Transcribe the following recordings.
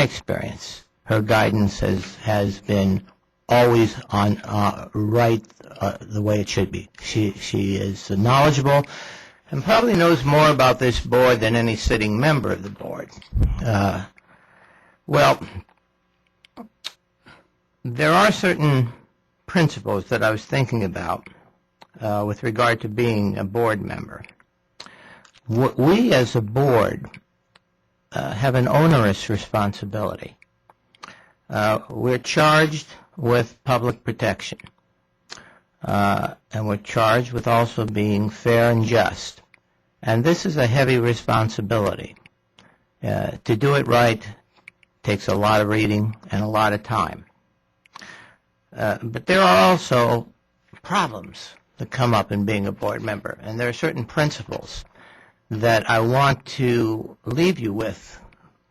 experience, her guidance has been always on right the way it should be. She is knowledgeable and probably knows more about this board than any sitting member of the board. Well, there are certain principles that I was thinking about with regard to being a board member. We as a board have an onerous responsibility. We're charged with public protection, and we're charged with also being fair and just. And this is a heavy responsibility. To do it right takes a lot of reading and a lot of time. But there are also problems that come up in being a board member, and there are certain principles that I want to leave you with,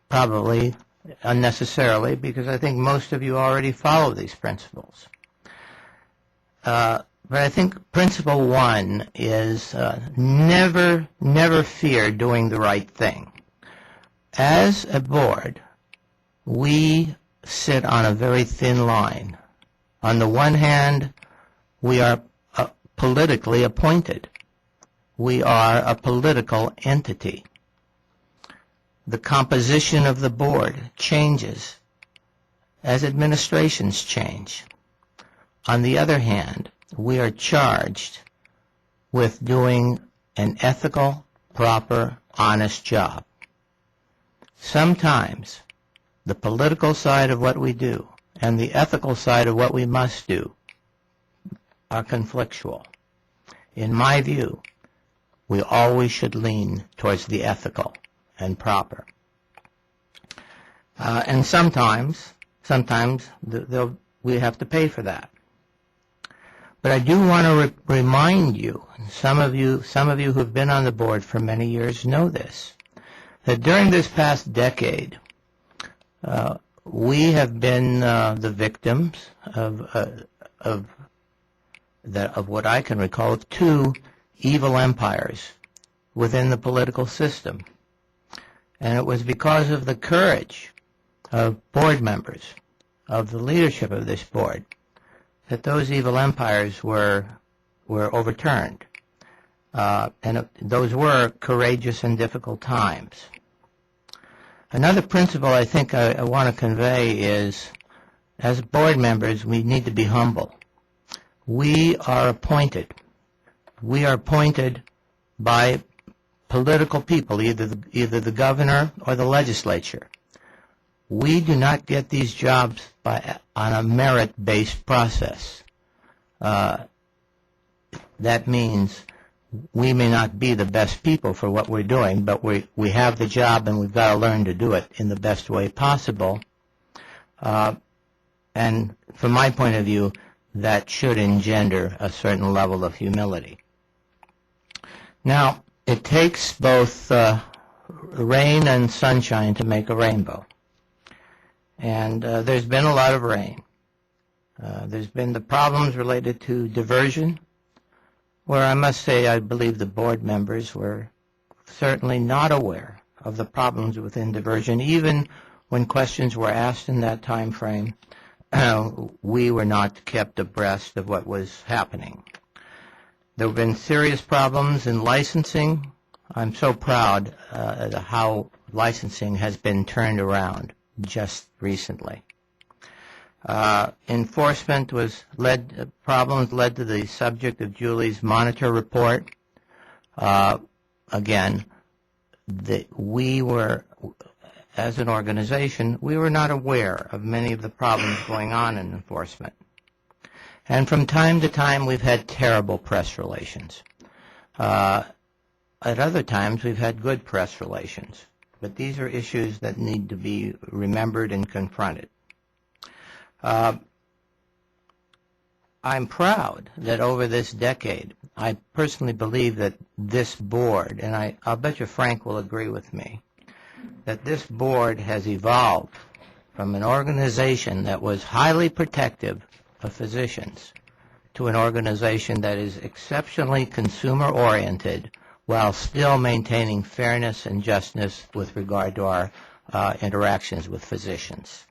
probably unnecessarily, because I think most of you already follow these principles. But I think principle one is never fear doing the right thing. As a board, we sit on a very thin line. On the one hand, we are politically appointed. We are a political entity. The composition of the board changes as administrations change. On the other hand, we are charged with doing an ethical, proper, honest job. Sometimes the political side of what we do and the ethical side of what we must do are conflictual. In my view, we always should lean towards the ethical and proper. And sometimes we have to pay for that. But I do want to remind you, some of you who have been on the board for many years know this, that during this past decade, we have been the victims of what I can recall of two evil empires within the political system. And it was because of the courage of board members, of the leadership of this board, that those evil empires were overturned. And those were courageous and difficult times. Another principle I think I want to convey is, as board members, we need to be humble. We are appointed. We are appointed by political people, either the governor or the legislature. We do not get these jobs on a merit-based process. That means we may not be the best people for what we're doing, but we have the job and we've got to learn to do it in the best way possible. And from my point of view, that should engender a certain level of humility. Now, it takes both rain and sunshine to make a rainbow. And there's been a lot of rain. There's been the problems related to diversion, where I must say I believe the board members were certainly not aware of the problems within diversion. Even when questions were asked in that time frame, we were not kept abreast of what was happening. There have been serious problems in licensing. I'm so proud of how licensing has been turned around just recently. Enforcement problems led to the subject of Julie's monitor report. Again, we were, as an organization, we were not aware of many of the problems going on in enforcement. And from time to time, we've had terrible press relations. At other times, we've had good press relations. But these are issues that need to be remembered and confronted. I'm proud that over this decade, I personally believe that this board, and I'll bet you Frank will agree with me, that this board has evolved from an organization that was highly protective of physicians to an organization that is exceptionally consumer-oriented while still maintaining fairness and justness with regard to our interactions with physicians.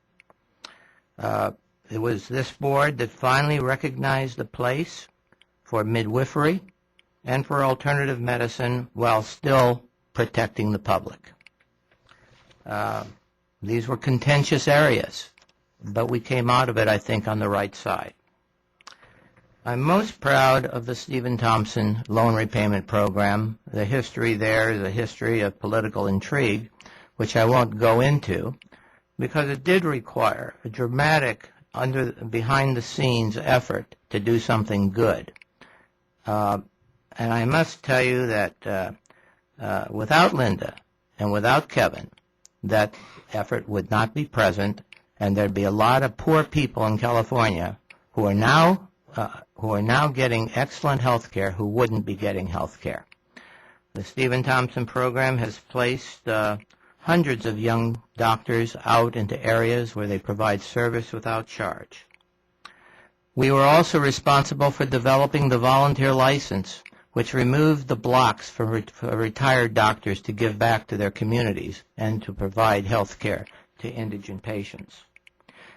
It was this board that finally recognized the place for midwifery and for alternative medicine while still protecting the public. These were contentious areas, but we came out of it, I think, on the right side. I'm most proud of the Stephen Thompson loan repayment program. The history there is a history of political intrigue, which I won't go into, because it did require a dramatic, behind-the-scenes effort to do something good. And I must tell you that without Linda and without Kevin, that effort would not be present, and there'd be a lot of poor people in California who are now getting excellent health care who wouldn't be getting health care. The Stephen Thompson program has placed hundreds of young doctors out into areas where they provide service without charge. We were also responsible for developing the volunteer license, which removed the blocks for retired doctors to give back to their communities and to provide health care to indigent patients.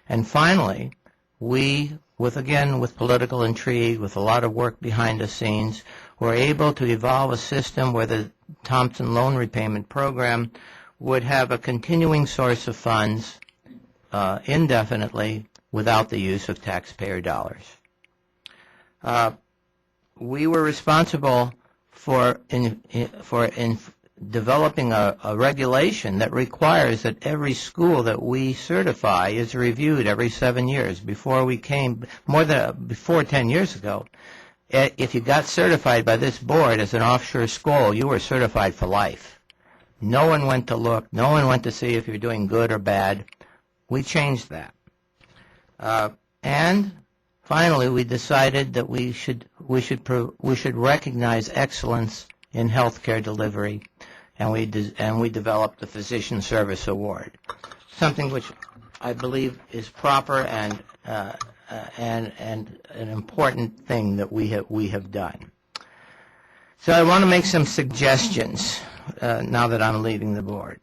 And finally, we, with political intrigue, with a lot of work behind the scenes, were able to evolve a system where the Thompson loan repayment program would have a continuing source of funds indefinitely without the use of taxpayer dollars. We were responsible for developing a regulation that requires that every school that we certify is reviewed every 7 years. Before 10 years ago, if you got certified by this board as an offshore school, you were certified for life. No one went to look. No one went to see if you're doing good or bad. We changed that. And finally, we decided that we should recognize excellence in healthcare delivery, and we developed the Physician Service Award, something which I believe is proper and an important thing that we have done. So I want to make some suggestions now that I'm leaving the board.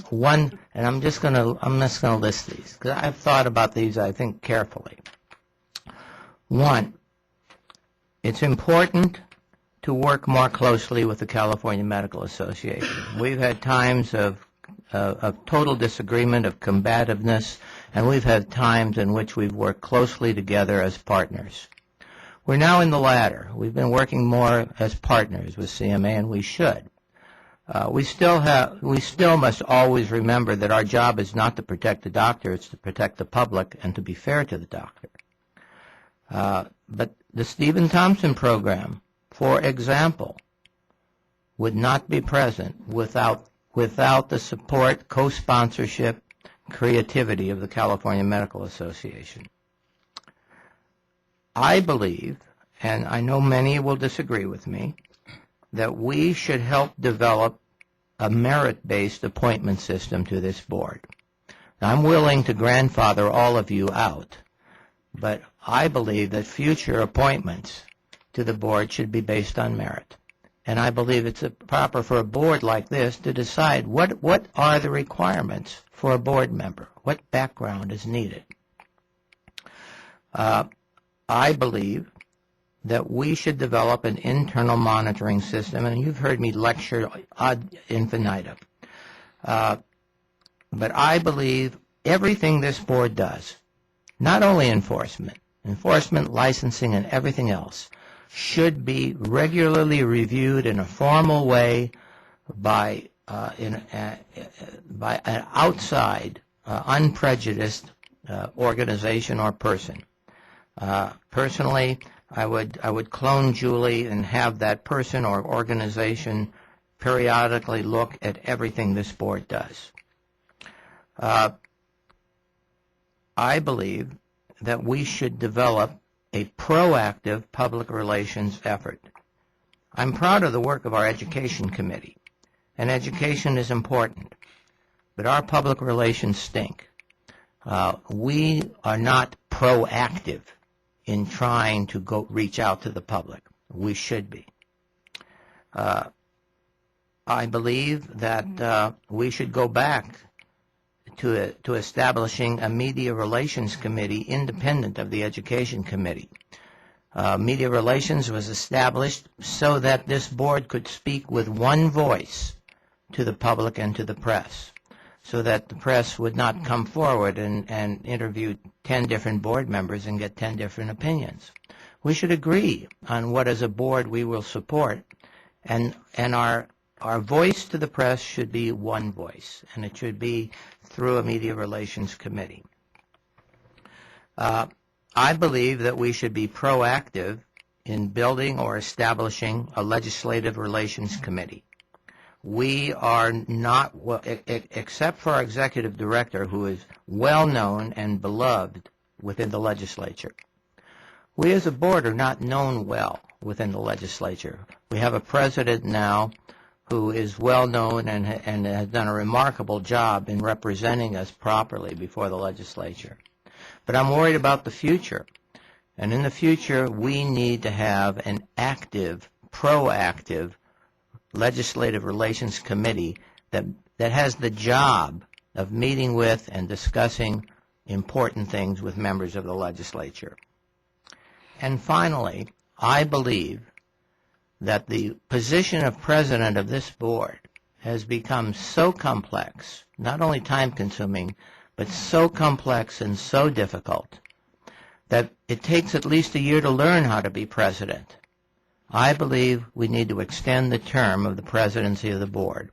One, and I'm just going to list these because I've thought about these, I think, carefully. One, it's important to work more closely with the California Medical Association. We've had times of total disagreement, of combativeness, and we've had times in which we've worked closely together as partners. We're now in the latter. We've been working more as partners with CMA, and we should. We still must always remember that our job is not to protect the doctor, it's to protect the public and to be fair to the doctor. But the Stephen Thompson program, for example, would not be present without the support, co-sponsorship, creativity of the California Medical Association. I believe, and I know many will disagree with me, that we should help develop a merit-based appointment system to this board. Now, I'm willing to grandfather all of you out, but I believe that future appointments to the board should be based on merit. And I believe it's proper for a board like this to decide what are the requirements for a board member, what background is needed. I believe that we should develop an internal monitoring system, and you've heard me lecture ad infinitum. But I believe everything this board does, not only enforcement, licensing, and everything else, should be regularly reviewed in a formal way by an outside, unprejudiced organization or person. Personally, I would clone Julie and have that person or organization periodically look at everything this board does. I believe that we should develop a proactive public relations effort. I'm proud of the work of our education committee, and education is important, but our public relations stink. We are not proactive in trying to reach out to the public. We should be. I believe that we should go back to establishing a media relations committee independent of the education committee. Media relations was established so that this board could speak with one voice to the public and to the press, so that the press would not come forward and interview 10 different board members and get 10 different opinions. We should agree on what as a board we will support, and our voice to the press should be one voice, and it should be through a media relations committee. I believe that we should be proactive in building or establishing a legislative relations committee. We are not, except for our executive director, who is well known and beloved within the legislature. We as a board are not known well within the legislature. We have a president now who is well known and has done a remarkable job in representing us properly before the legislature. But I'm worried about the future. And in the future, we need to have an active, proactive legislative relations committee that has the job of meeting with and discussing important things with members of the legislature. And finally, I believe that the position of president of this board has become so complex, not only time-consuming, but so complex and so difficult that it takes at least a year to learn how to be president. I believe we need to extend the term of the presidency of the board.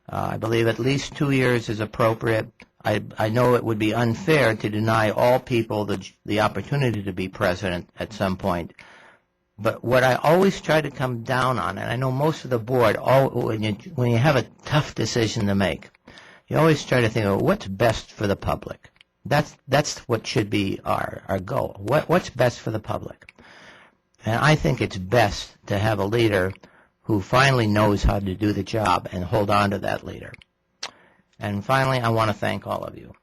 I believe at least 2 years is appropriate. I know it would be unfair to deny all people the opportunity to be president at some point. But what I always try to come down on, and I know most of the board, when you have a tough decision to make, you always try to think of what's best for the public. That's what should be our goal. What's best for the public? And I think it's best to have a leader who finally knows how to do the job and hold on to that leader. And finally, I want to thank all of you.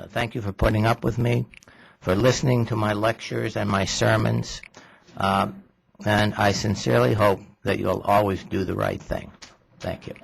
Thank you for putting up with me, for listening to my lectures and my sermons. And I sincerely hope that you'll always do the right thing. Thank you.